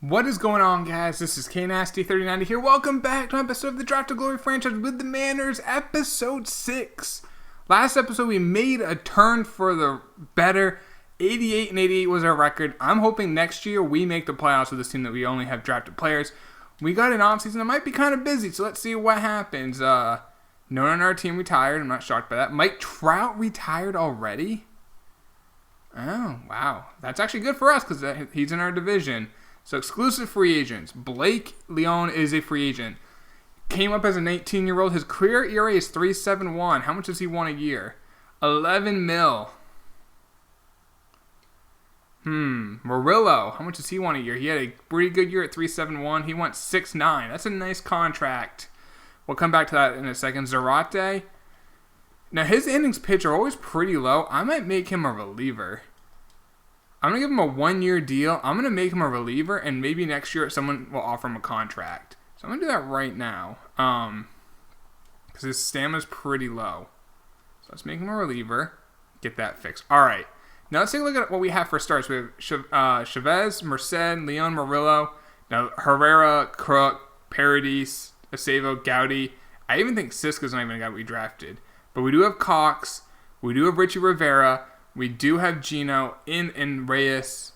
What is going on, guys? This is Knasty 3090 here. Welcome back to an episode of the Draft to Glory franchise with the Manners, episode 6. Last episode, we made a turn for the better. 88 and 88 was our record. I'm hoping next year we make the playoffs with this team that we only have drafted players. We got an offseason that might be kind of busy, so let's see what happens. No one on our team retired. I'm not shocked by that. Mike Trout retired already? Oh, wow. That's actually good for us because he's in our division. So exclusive free agents. Blake Leone is a free agent. Came up as a 19-year-old. His career ERA is 3.71. How much does he want a year? 11 mil. Murillo. How much does he want a year? He had a pretty good year at 3.71. He wants 6.9. That's a nice contract. We'll come back to that in a second. Zarate. Now his innings pitch are always pretty low. I might make him a reliever. I'm going to give him a 1-year deal. I'm going to make him a reliever, and maybe next year someone will offer him a contract. So I'm going to do that right now. Because his stamina's pretty low. So let's make him a reliever. Get that fixed. All right. Now let's take a look at what we have for starts. We have Chavez, Merced, Leon, Murillo. Now Herrera, Crook, Paradis, Acevo, Gowdy. I even think Siska's not even a guy we drafted. But we do have Cox. We do have Richie Rivera. We do have Gino and Reyes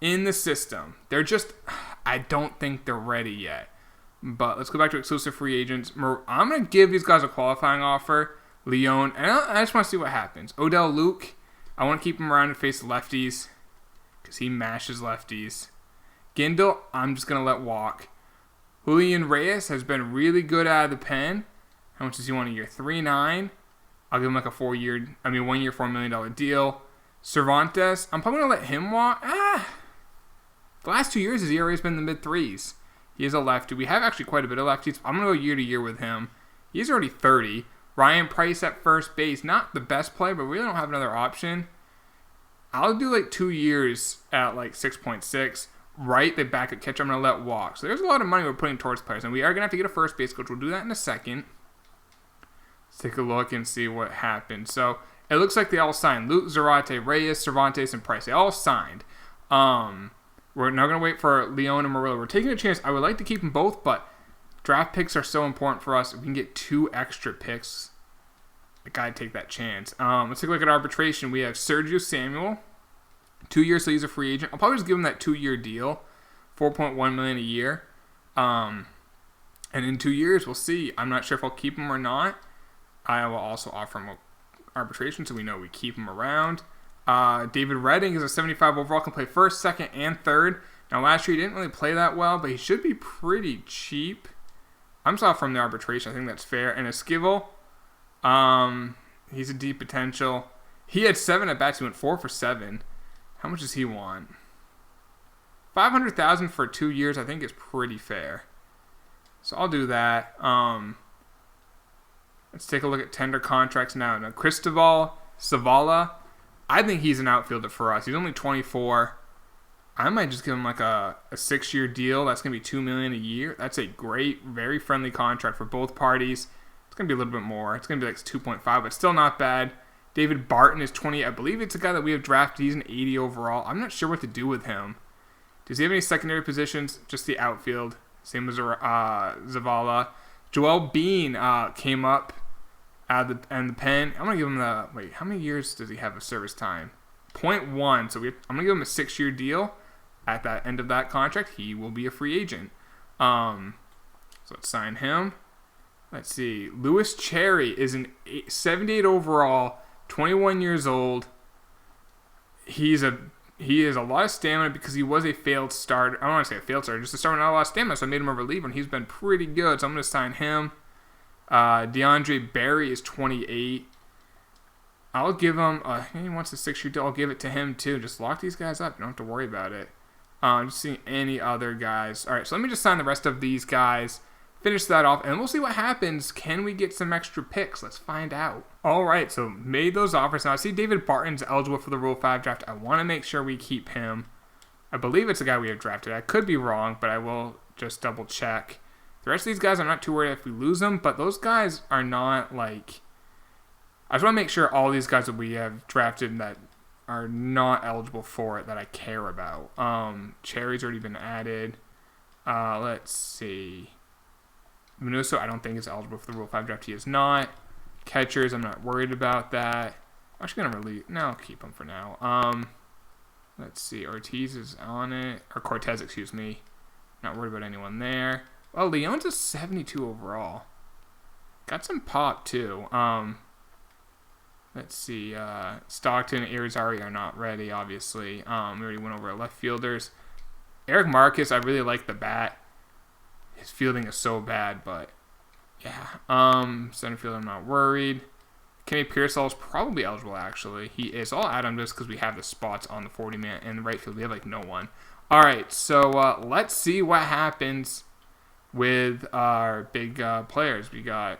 in the system. They're just, I don't think they're ready yet. But let's go back to exclusive free agents. I'm going to give these guys a qualifying offer. Leon, and I just want to see what happens. Odell Luke, I want to keep him around to face lefties because he mashes lefties. Gindel, I'm just going to let walk. Julian Reyes has been really good out of the pen. How much does he want a year? 3.9. I'll give him like a 1 year, $4 million deal. Cervantes, I'm probably going to let him walk. The last 2 years, his ERA has been in the mid-3s. He is a lefty. We have actually quite a bit of lefties. I'm going to go year to year with him. He's already 30. Ryan Price at first base. Not the best play, but we really don't have another option. I'll do like 2 years at like 6.6. Right, they back at catch. I'm going to let walk. So there's a lot of money we're putting towards players. And we are going to have to get a first base coach. We'll do that in a second. Let's take a look and see what happened. So it looks like they all signed. Luke, Zarate, Reyes, Cervantes, and Price. They all signed. We're now going to wait for Leon and Murillo. We're taking a chance. I would like to keep them both, but draft picks are so important for us. If we can get 2 extra picks, I got to take that chance. Let's take a look at arbitration. We have Sergio Samuel. 2 years, so he's a free agent. I'll probably just give him that 2-year deal. $4.1 million a year. And in 2 years, we'll see. I'm not sure if I'll keep him or not. I will also offer him arbitration so we know we keep him around. David Redding is a 75 overall, can play first, second, and third. Now, last year he didn't really play that well, but he should be pretty cheap. I'm just offering the arbitration. I think that's fair. And Esquivel, he's a deep potential. He had 7 at-bats. He went 4 for 7. How much does he want? $500,000 for 2 years I think is pretty fair. So I'll do that. Let's take a look at tender contracts now. Now, Cristobal Zavala, I think he's an outfielder for us. He's only 24. I might just give him like a 6-year deal. That's going to be $2 million a year. That's a great, very friendly contract for both parties. It's going to be a little bit more. It's going to be like 2.5, but still not bad. David Barton is 20. I believe it's a guy that we have drafted. He's an 80 overall. I'm not sure what to do with him. Does he have any secondary positions? Just the outfield. Same as Zavala. Joel Bean came up out of the pen. I'm going to give him the... Wait, how many years does he have of service time? 0.1. So I'm going to give him a 6-year deal. At that end of that contract, he will be a free agent. So let's sign him. Let's see. Louis Cherry is an 78 overall, 21 years old. He has a lot of stamina because he was a failed starter. I don't want to say a failed starter, just a starter with not a lot of stamina, so I made him a reliever, and he's been pretty good. So I'm going to sign him. DeAndre Barry is 28. I'll give him, he wants a 6-year deal. I'll give it to him too. Just lock these guys up. You don't have to worry about it. Just seeing any other guys. All right, so let me just sign the rest of these guys. Finish that off, and we'll see what happens. Can we get some extra picks? Let's find out. All right, so made those offers. Now, I see David Barton's eligible for the Rule 5 draft. I want to make sure we keep him. I believe it's a guy we have drafted. I could be wrong, but I will just double check. The rest of these guys, I'm not too worried if we lose them, but those guys are not like... I just want to make sure all these guys that we have drafted that are not eligible for it that I care about. Cherry's already been added. Let's see. Minuso, I don't think is eligible for the Rule 5 draft. He is not. Catchers, I'm not worried about that. I'm actually going to release. No, I'll keep him for now. Let's see. Ortiz is on it. Or Cortez, excuse me. Not worried about anyone there. Well, Leon's a 72 overall. Got some pop, too. Let's see. Stockton and Irizarry are not ready, obviously. We already went over our left fielders. Eric Marcus, I really like the bat. His fielding is so bad, but yeah. Center field, I'm not worried. Kenny Pearsall is probably eligible, actually. He is. I'll add him just because we have the spots on the 40-man and the right field. We have, like, no one. All right, so let's see what happens with our big players. We got,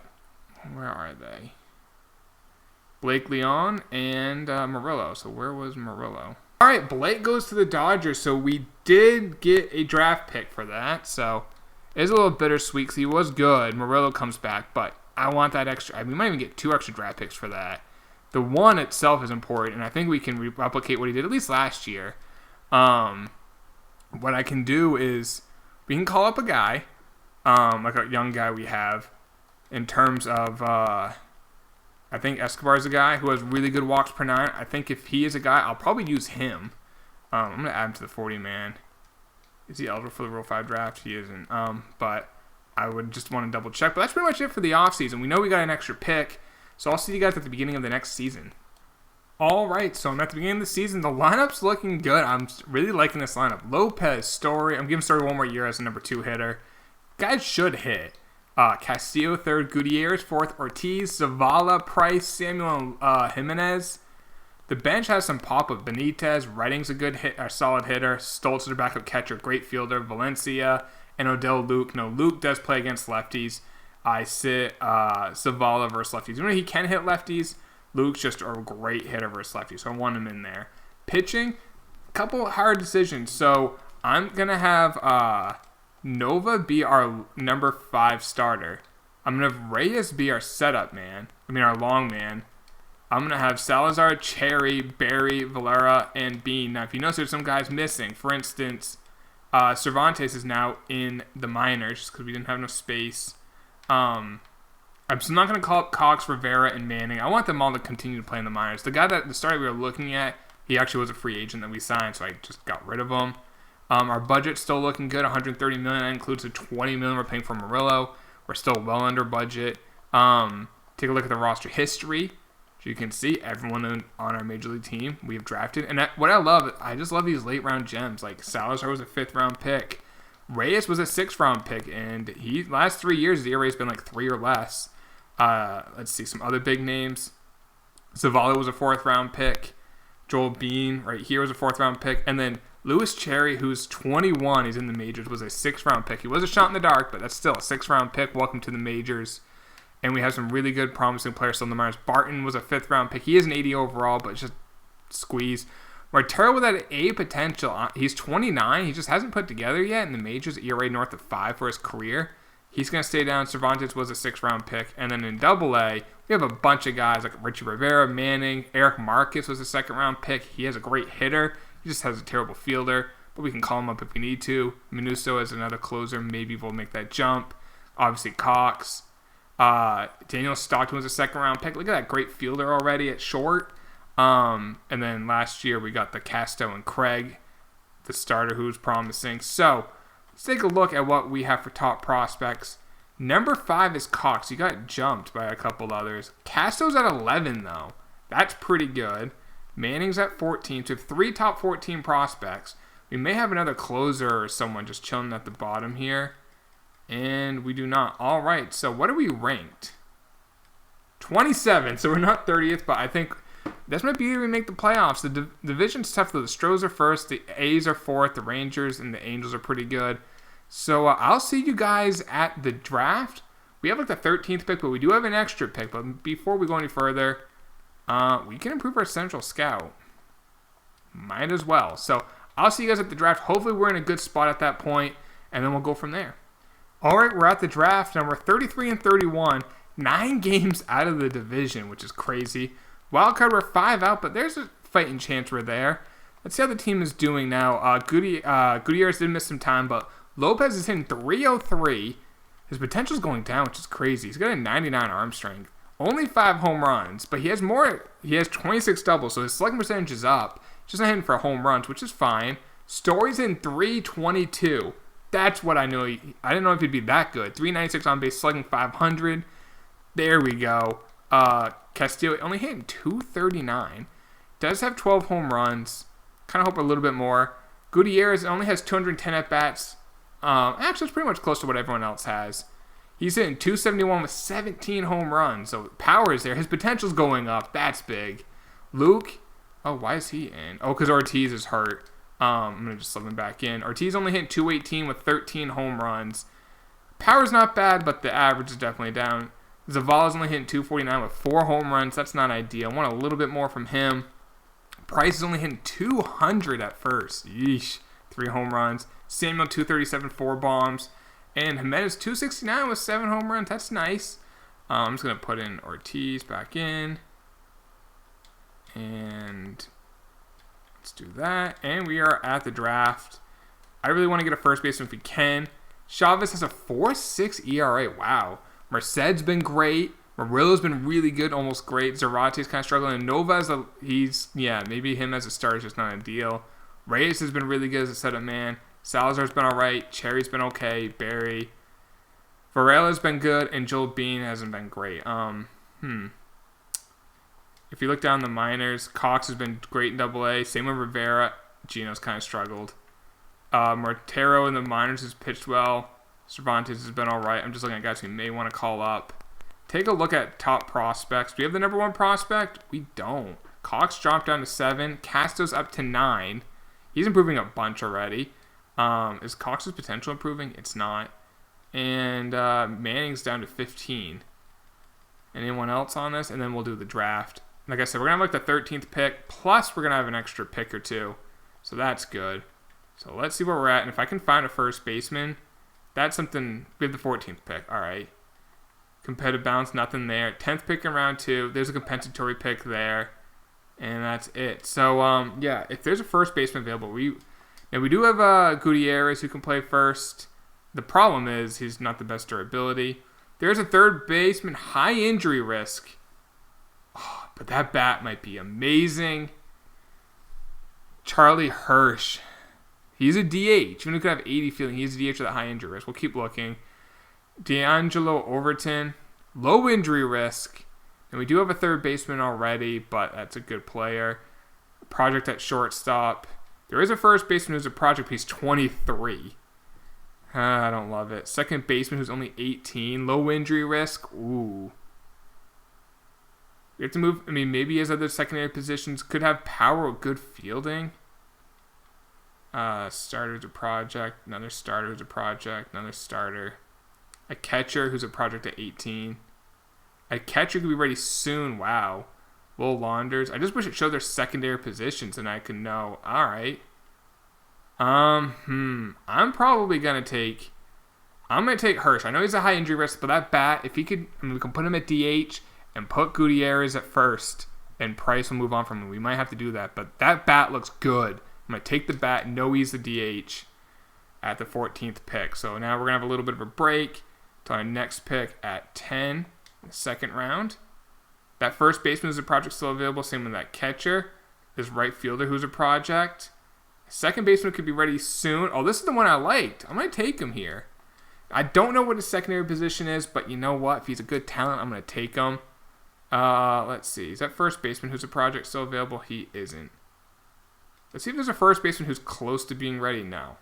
where are they? Blake Leon and Murillo. So where was Murillo? All right, Blake goes to the Dodgers. So we did get a draft pick for that. So it's a little bittersweet because he was good. Murillo comes back, but I want that extra. We might even get 2 extra draft picks for that. The one itself is important, and I think we can replicate what he did at least last year. What I can do is we can call up a guy, like a young guy we have, in terms of, I think Escobar is a guy who has really good walks per 9. I think if he is a guy, I'll probably use him. I'm going to add him to the 40-man. Is he eligible for the Rule 5 draft? He isn't. But I would just want to double check. But that's pretty much it for the offseason. We know we got an extra pick, so I'll see you guys at the beginning of the next season. All right, so I'm at the beginning of the season. The lineup's looking good. I'm really liking this lineup. Lopez, Story. I'm giving Story one more year as a number 2 hitter. Guys should hit. Castillo, 3rd. Gutierrez, 4th. Ortiz, Zavala, Price, Samuel, Jimenez. The bench has some pop of Benitez. Redding's a good hit, a solid hitter. Stoltz is a backup catcher, great fielder. Valencia and Odell Luke. No, Luke does play against lefties. I sit Zavala versus lefties. You know, he can hit lefties. Luke's just a great hitter versus lefties, so I want him in there. Pitching, a couple hard decisions. So I'm going to have Nova be our number 5 starter. I'm going to have Reyes be our setup man. Our long man. I'm going to have Salazar, Cherry, Barry, Valera, and Bean. Now, if you notice, there's some guys missing. For instance, Cervantes is now in the minors just because we didn't have enough space. I'm still not going to call up Cox, Rivera, and Manning. I want them all to continue to play in the minors. The guy that the starter we were looking at, he actually was a free agent that we signed, so I just got rid of him. Our budget's still looking good, $130 million. That includes the $20 million we're paying for Murillo. We're still well under budget. Take a look at the roster history. As you can see, everyone on our major league team we've drafted. And what I love, I just love these late round gems. Like Salazar was a 5th round pick. Reyes was a 6th round pick, and he last 3 years the ERA has been like 3 or less. Let's see some other big names. Zavala was a 4th round pick. Joel Bean right here was a 4th round pick, and then Lewis Cherry, who's 21, he's in the majors, was a 6th round pick. He was a shot in the dark, but that's still a 6th round pick. Welcome to the majors. And we have some really good, promising players still in the minors. Barton was a 5th round pick. He is an 80 overall, but just squeeze. Martero with that A potential. He's 29. He just hasn't put together yet in the majors. ERA north of 5 for his career. He's going to stay down. Cervantes was a 6th round pick. And then in Double-A, we have a bunch of guys like Richie Rivera, Manning. Eric Marcus was a 2nd round pick. He has a great hitter. He just has a terrible fielder, but we can call him up if we need to. Minuso as another closer. Maybe we'll make that jump. Obviously, Cox. Daniel Stockton was a 2nd round pick. Look at that great fielder already at short. And then last year we got the Casto and Craig, the starter who's promising. So let's take a look at what we have for top prospects. Number 5 is Cox. He got jumped by a couple others. Casto's at 11 though. That's pretty good. Manning's at 14. So we have 3 top 14 prospects. We may have another closer or someone just chilling at the bottom here. And we do not. All right, so what are we ranked? 27, so we're not 30th, but I think this might be where we make the playoffs. The division's tough, though. The Stros are 1st, the A's are 4th, the Rangers and the Angels are pretty good. So I'll see you guys at the draft. We have like the 13th pick, but we do have an extra pick. But before we go any further, we can improve our Central Scout. Might as well. So I'll see you guys at the draft. Hopefully we're in a good spot at that point, and then we'll go from there. All right, we're at the draft, and we're 33 and 31, 9 games out of the division, which is crazy. Wild card, we're 5 out, but there's a fighting chance were there. Let's see how the team is doing now. Gutierrez did miss some time, but Lopez is hitting 303. His potential's going down, which is crazy. He's got a 99 arm strength. Only 5 home runs, but he has more. He has 26 doubles, so his slugging percentage is up. He's just not hitting for home runs, which is fine. Story's in 322. That's what I knew. I didn't know if he'd be that good. 396 on base, slugging 500. There we go. Castillo only hitting 239. Does have 12 home runs. Kind of hope a little bit more. Gutierrez only has 210 at-bats. Actually, it's pretty much close to what everyone else has. He's hitting 271 with 17 home runs. So power is there. His potential's going up. That's big. Luke. Oh, why is he in? Oh, because Ortiz is hurt. I'm going to just slip him back in. Ortiz only hit 218 with 13 home runs. Power's not bad, but the average is definitely down. Zavala's only hitting 249 with 4 home runs. That's not ideal. I want a little bit more from him. Price is only hitting 200 at first. Yeesh. 3 home runs. Samuel 237, 4 bombs. And Jimenez 269 with 7 home runs. That's nice. I'm just going to put in Ortiz back in. And let's do that. And we are at the draft. I really want to get a first baseman if we can. Chavez has a 4.6 ERA. Wow. Merced's been great. Murillo's been really good, almost great. Zarate's kind of struggling. And Nova's, maybe him as a starter is just not ideal. Reyes has been really good as a setup man. Salazar's been all right. Cherry's been okay. Barry. Varela's been good. And Joel Bean hasn't been great. If you look down the minors, Cox has been great in AA. Same with Rivera. Gino's kind of struggled. Mortero in the minors has pitched well. Cervantes has been all right. I'm just looking at guys who may want to call up. Take a look at top prospects. Do we have the number 1 prospect? We don't. Cox dropped down to 7. Castro's up to 9. He's improving a bunch already. Is Cox's potential improving? It's not. And Manning's down to 15. Anyone else on this? And then we'll do the draft. Like I said, we're going to have the 13th pick. Plus, we're going to have an extra pick or 2. So that's good. So let's see where we're at. And if I can find a first baseman, that's something. We have the 14th pick. All right. Competitive balance, nothing there. 10th pick in round 2. There's a compensatory pick there. And that's it. So, if there's a first baseman available, we do have Gutierrez who can play first. The problem is he's not the best durability. There's a third baseman, high injury risk. Oh, but that bat might be amazing. Charlie Hirsch. He's a DH. Even if he could have 80 fielding, he's a DH with a high injury risk. We'll keep looking. D'Angelo Overton, low injury risk. And we do have a third baseman already, but that's a good player. Project at shortstop. There is a first baseman who's a project. He's 23. I don't love it. Second baseman who's only 18. Low injury risk. Ooh. We have to move. Maybe his other secondary positions could have power or good fielding. Starter's a project. Another starter who's a project. Another starter. A catcher who's a project at 18. A catcher could be ready soon. Wow. Will Launders. I just wish it showed their secondary positions and I could know. All right. I'm probably going to take Hirsch. I know he's a high injury risk, but that bat, if he could, we can put him at DH and put Gutierrez at first and Price will move on from him. We might have to do that, but that bat looks good. I'm going to take the bat, know he's the DH at the 14th pick. So now we're going to have a little bit of a break to our next pick at 10 in the second round. That first baseman is a project still available. Same with that catcher. This right fielder who's a project. Second baseman could be ready soon. Oh, this is the one I liked. I'm going to take him here. I don't know what his secondary position is, but you know what? If he's a good talent, I'm going to take him. Let's see. Is that first baseman who's a project still available? He isn't. Let's see if there's a first baseman who's close to being ready now.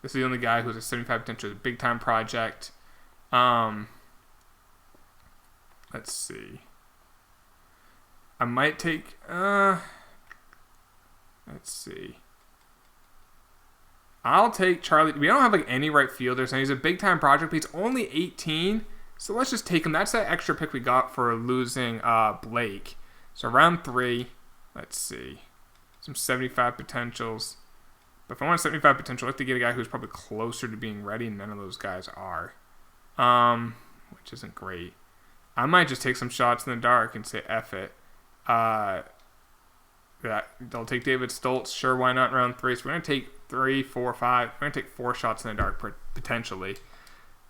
This is the only guy who's a 75 potential, a big-time project. Let's see. I might take... let's see. I'll take Charlie. We don't have any right fielders, and he's a big-time project, but he's only 18. So let's just take him. That's that extra pick we got for losing Blake. So round 3, let's see. Some 75 potentials. But if I want 75 potential, I have to get a guy who's probably closer to being ready. None of those guys are. Which isn't great. I might just take some shots in the dark and say F it. they'll take David Stoltz. Sure, why not in round 3? So we're going to take 3, 4, 5. We're going to take 4 shots in the dark, potentially.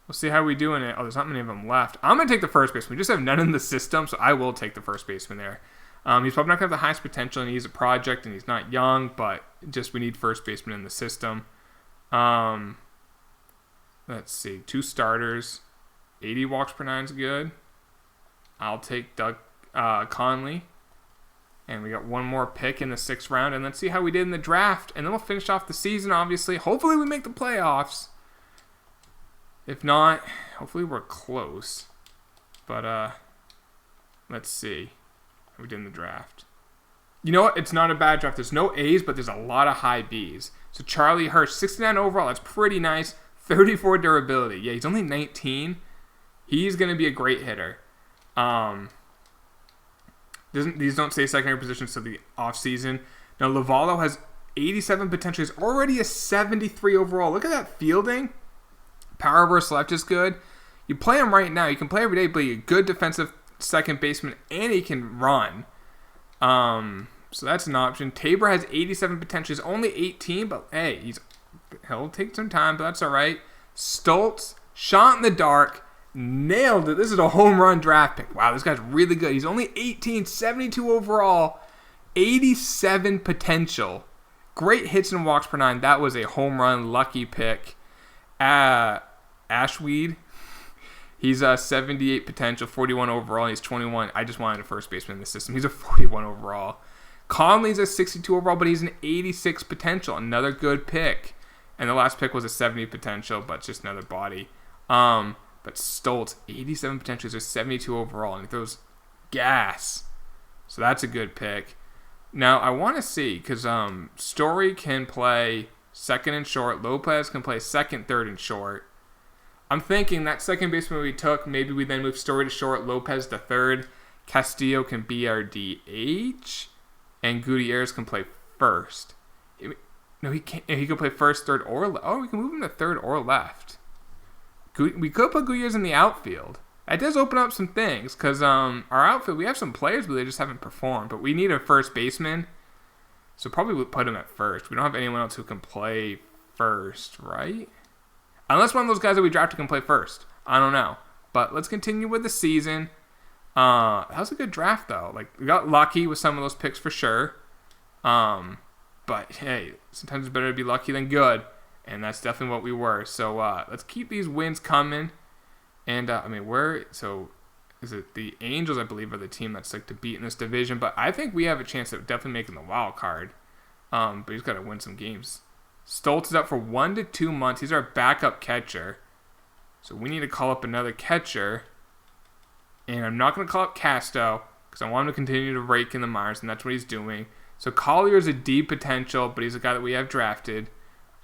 We'll see how we do in it. Oh, there's not many of them left. I'm going to take the first baseman. We just have none in the system, so I will take the first baseman there. He's probably not going to have the highest potential, and he's a project, and he's not young, but just we need first baseman in the system. Let's see. 2 starters. 80 walks per 9 is good. I'll take Doug Conley. And we got one more pick in the 6th round. And let's see how we did in the draft. And then we'll finish off the season, obviously. Hopefully we make the playoffs. If not, hopefully we're close. But let's see how we did in the draft. You know what? It's not a bad draft. There's no A's, but there's a lot of high B's. So Charlie Hirsch, 69 overall. That's pretty nice. 34 durability. Yeah, he's only 19. He's going to be a great hitter. These don't say secondary positions to the offseason. Now, Lovallo has 87 potential. He's already a 73 overall. Look at that fielding. Power versus left is good. You play him right now. You can play every day, but he's a good defensive second baseman, and he can run. So that's an option. Tabor has 87 potential. He's only 18, but hey, he'll take some time, but that's all right. Stoltz, shot in the dark, nailed it. This is a home run draft pick. Wow, this guy's really good. He's only 18, 72 overall, 87 potential. Great hits and walks per 9. That was a home run lucky pick. Ashweed, he's 78 potential, 41 overall. He's 21. I just wanted a first baseman in the system. He's a 41 overall. Conley's a 62 overall, but he's an 86 potential. Another good pick. And the last pick was a 70 potential, but just another body. But Stoltz, 87 potential, he's a 72 overall, and he throws gas. So that's a good pick. Now, I want to see, because Story can play second and short. Lopez can play second, third, and short. I'm thinking that second baseman we took, maybe we then move Story to short, Lopez to third. Castillo can be our DH. And Gutierrez can play first. No, he can't. He could play first, third, or left. Oh, we can move him to third or left. We could put Gutierrez in the outfield. That does open up some things, because our outfield, we have some players, but they just haven't performed. But we need a first baseman, so probably we'll put him at first. We don't have anyone else who can play first, right? Unless one of those guys that we drafted can play first. I don't know. But let's continue with the season. That was a good draft, though. Like, we got lucky with some of those picks for sure. But, hey, sometimes it's better to be lucky than good. And that's definitely what we were. So, let's keep these wins coming. And, is it the Angels, I believe, are the team that's, like, to beat in this division. But I think we have a chance of definitely making the wild card. But he's got to win some games. Stoltz is up for 1 to 2 months. He's our backup catcher. So we need to call up another catcher. And I'm not going to call up Casto because I want him to continue to rake in the minors, and that's what he's doing. So Collier's a D potential, but he's a guy that we have drafted.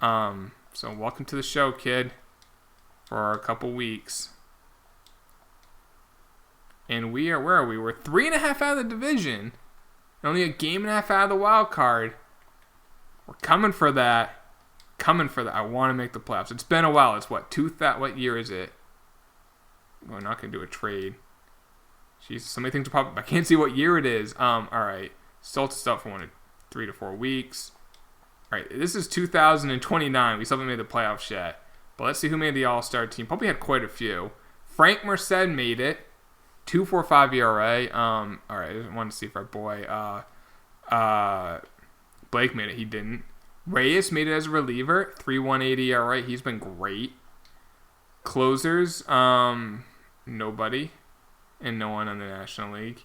So welcome to the show, kid, for a couple weeks. And where are we? We're 3.5 out of the division. And only a game and a half out of the wild card. We're coming for that. I want to make the playoffs. It's been a while. It's what year is it? We're not going to do a trade. Jeez, so many things are popping up. I can't see what year it is. All right. Stoltz is out for 3 to 4 weeks. All right. This is 2029. We still haven't made the playoffs yet. But let's see who made the All-Star team. Probably had quite a few. Frank Merced made it. 2.45 ERA. All right. I just wanted to see if our boy Blake made it. He didn't. Reyes made it as a reliever. 3.18 ERA. He's been great. Closers. Nobody. And no one in the National League.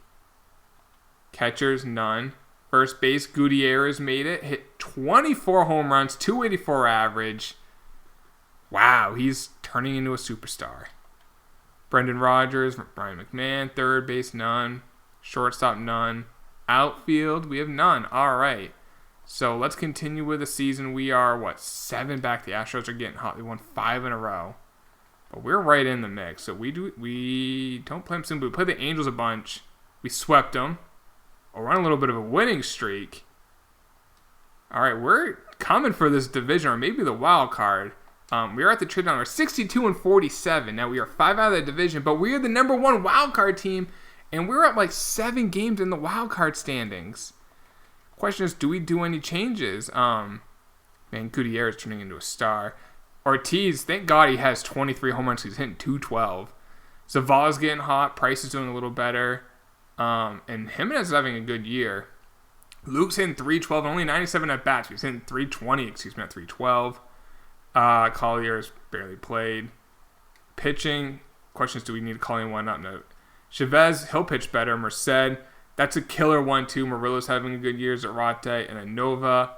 Catchers, none. First base, Gutierrez made it. Hit 24 home runs, 284 average. Wow, he's turning into a superstar. Brendan Rodgers, Brian McMahon. Third base, none. Shortstop, none. Outfield, we have none. All right. So let's continue with the season. We are, 7 back. The Astros are getting hot. We won 5 in a row. But we're right in the mix. So we don't play them soon, but we play the Angels a bunch. We swept them. We're on a little bit of a winning streak. All right, we're coming for this division, or maybe the wild card. We are at the trade down. We're 62-47. Now we are 5 out of the division, but we are the number 1 wild card team, and we're at 7 games in the wild card standings. Question is, do we do any changes? Man, Gutierrez turning into a star. Ortiz, thank God he has 23 home runs. He's hitting 212. Zavala's getting hot. Price is doing a little better. And Jimenez is having a good year. Luke's hitting 312 and only 97 at bats. He's hitting 320, at 312. Collier's barely played. Pitching. Questions, do we need to call anyone up? No. Chavez, he'll pitch better. Merced, that's a killer 1-2. Murillo's having a good year. Zarate and then Nova.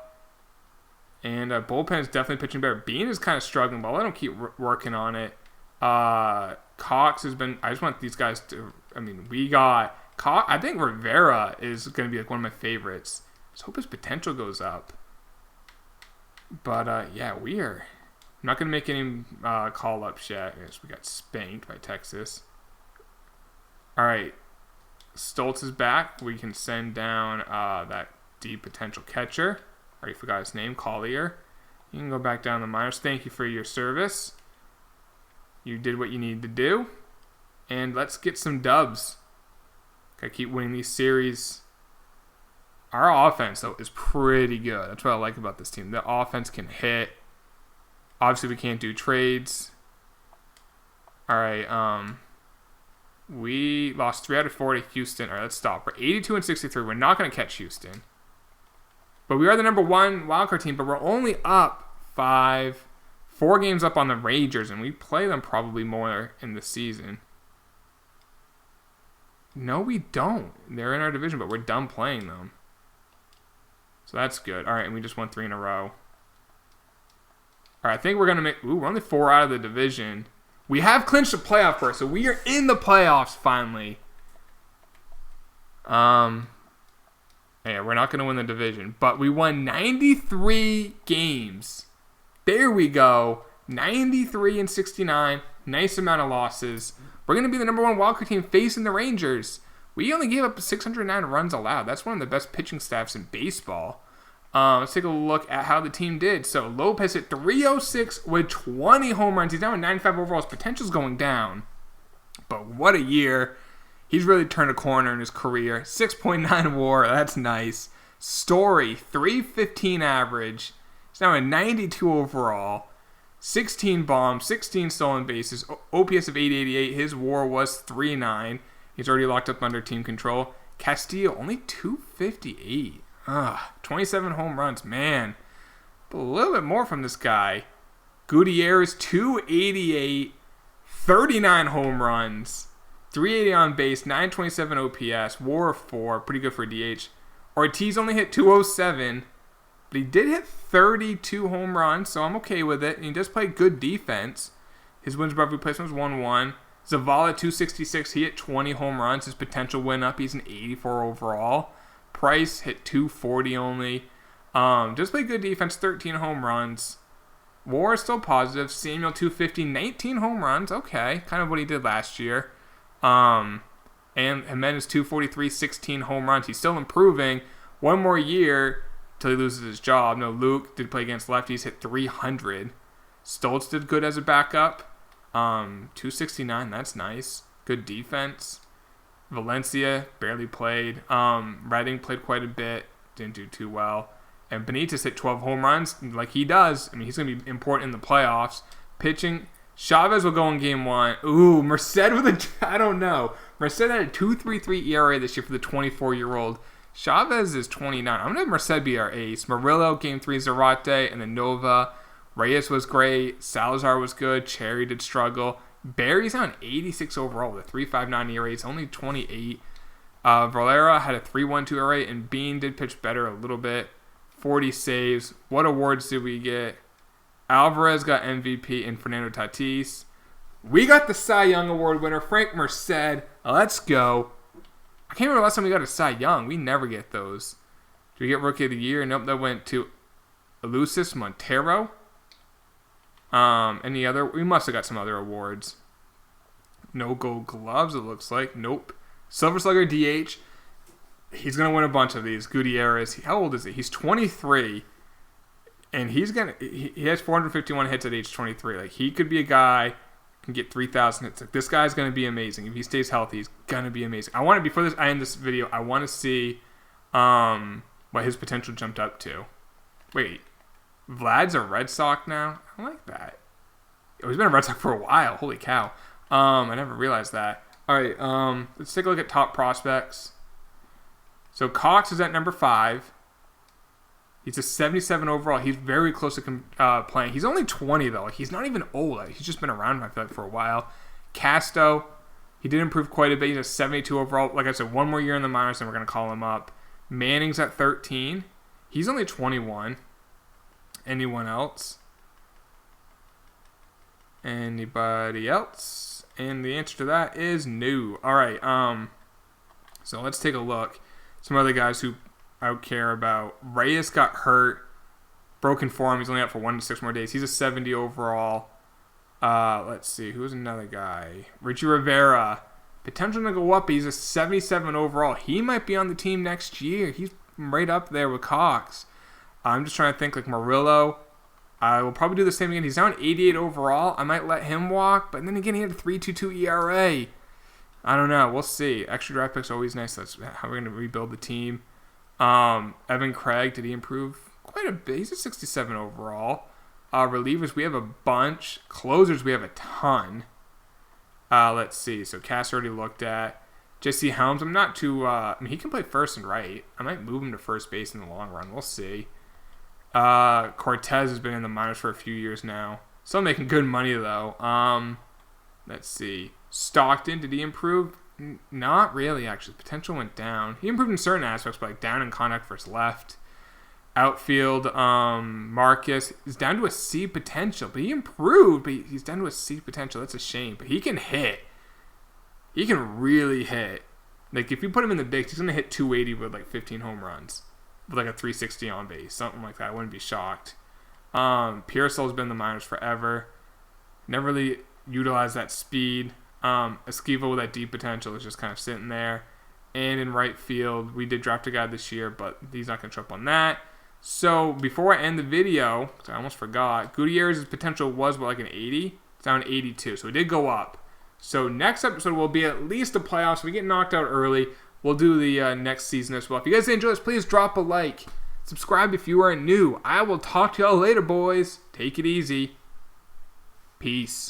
And bullpen's definitely pitching better. Bean is kind of struggling, but I'll let him keep working on it. Cox has been... I just want these guys to... I mean, we got... I think Rivera is going to be like one of my favorites. Let's hope his potential goes up. But, yeah, we are... I'm not going to make any call-ups yet. I guess we got spanked by Texas. All right. Stoltz is back. We can send down that deep potential catcher. I already forgot his name, Collier. You can go back down the minors. Thank you for your service. You did what you needed to do. And let's get some dubs. Gotta keep winning these series. Our offense, though, is pretty good. That's what I like about this team. The offense can hit. Obviously, we can't do trades. All right. We lost 3 out of 4 to Houston. All right, let's stop. We're 82 and 63. We're not going to catch Houston. But we are the number 1 wildcard team, but we're only up 4 games up on the Rangers, and we play them probably more in the season. No, we don't. They're in our division, but we're done playing them. So that's good. All right, and we just won 3 in a row. All right, I think we're going to make... Ooh, we're only 4 out of the division. We have clinched the playoff first, so we are in the playoffs finally. Yeah, we're not going to win the division, but we won 93 games. There we go. 93 and 69. Nice amount of losses. We're going to be the number 1 wildcard team facing the Rangers. We only gave up 609 runs allowed. That's one of the best pitching staffs in baseball. Let's take a look at how the team did. So Lopez hit 306 with 20 home runs. He's now at 95 overall. His potential's going down. But what a year. He's really turned a corner in his career. 6.9 WAR. That's nice. Story, 315 average. He's now at 92 overall. 16 bombs, 16 stolen bases, OPS of 888. His WAR was 3.9. He's already locked up under team control. Castillo, only 258. 27 home runs, man. But a little bit more from this guy. Gutierrez, 288, 39 home runs, 380 on base, 927 OPS, WAR of 4, pretty good for DH. Ortiz only hit 207. But he did hit 32 home runs, so I'm okay with it. And he does play good defense. His wins above replacement was 1-1. Zavala, 266. He hit 20 home runs. His potential went up. He's an 84 overall. Price hit 240 only. Does play good defense, 13 home runs. WAR is still positive. Samuel, 250, 19 home runs. Okay, kind of what he did last year. And Jimenez, 243, 16 home runs. He's still improving. One more year till he loses his job. No, Luke did play against lefties, hit 300. Stoltz did good as a backup. 269, that's nice. Good defense. Valencia barely played. Redding played quite a bit, didn't do too well. And Benitez hit 12 home runs like he does. I mean, he's going to be important in the playoffs. Pitching, Chavez will go in game 1. Ooh, Merced with a... I don't know. Merced had a 2.33 ERA this year for the 24-year-old. Chavez is 29. I'm going to have Merced be our ace. Murillo, game 3, Zarate, and then Nova. Reyes was great. Salazar was good. Cherry did struggle. Barry's on 86 overall with a 3.59 ERA. It's only 28. Valera had a 3.12 ERA, and Bean did pitch better a little bit. 40 saves. What awards did we get? Alvarez got MVP and Fernando Tatis. We got the Cy Young Award winner, Frank Merced. Let's go. I can't remember the last time we got a Cy Young. We never get those. Did we get Rookie of the Year? Nope, that went to Elusis Montero. Any other? We must have got some other awards. No Gold Gloves, it looks like. Nope. Silver Slugger DH. He's going to win a bunch of these. Gutierrez. How old is he? He's 23. And he has 451 hits at age 23. Like, he could be a guy can get 3,000 hits. Like, this guy's going to be amazing. If he stays healthy, he's going to be amazing. Before I end this video, I want to see what his potential jumped up to. Wait, Vlad's a Red Sox now? I like that. Oh, he's been a Red Sox for a while. Holy cow. I never realized that. All right, let's take a look at top prospects. So Cox is at number 5. He's a 77 overall. He's very close to playing. He's only 20, though. He's not even old. He's just been around, I feel like, for a while. Casto, he did improve quite a bit. He's a 72 overall. Like I said, one more year in the minors, and we're going to call him up. Manning's at 13. He's only 21. Anyone else? Anybody else? And the answer to that is no. All right. So let's take a look. Some other guys who I would care about. Reyes got hurt. Broken forearm. He's only out for 1 to 6 more days. He's a 70 overall. Let's see. Who's another guy? Richie Rivera. Potential to go up. He's a 77 overall. He might be on the team next year. He's right up there with Cox. I'm just trying to think like Murillo. I will probably do the same again. He's now an 88 overall. I might let him walk, but then again, he had a 3.22 ERA. I don't know. We'll see. Extra draft picks are always nice. That's how we're going to rebuild the team. Evan Craig, did he improve quite a bit? He's a 67 overall. Relievers, we have a bunch. Closers, we have a ton. Let's see. So Cass already looked at. Jesse Helms, I'm not too... he can play first and right. I might move him to first base in the long run. We'll see. Cortez has been in the minors for a few years now. Still making good money, though. Let's see. Stockton, did he improve? Not really, actually. Potential went down. He improved in certain aspects, but like down in contact versus left. Outfield, Marcus is down to a C potential, but he improved, but he's down to a C potential. That's a shame, but he can hit. He can really hit. Like, if you put him in the bigs, he's going to hit 280 with like 15 home runs. With like a 360 on base, something like that. I wouldn't be shocked. Pearsall's been in the minors forever. Never really utilized that speed. Esquivel with that deep potential is just kind of sitting there. And in right field, we did draft a guy this year, but he's not going to show up on that. So before I end the video, 'cause I almost forgot, Gutierrez's potential was like an 80. It's down 82, so it did go up. So next episode will be at least a playoffs. If we get knocked out early, we'll do the next season as well. If you guys enjoy this, please drop a like. Subscribe if you are new. I will talk to y'all later, boys. Take it easy. Peace.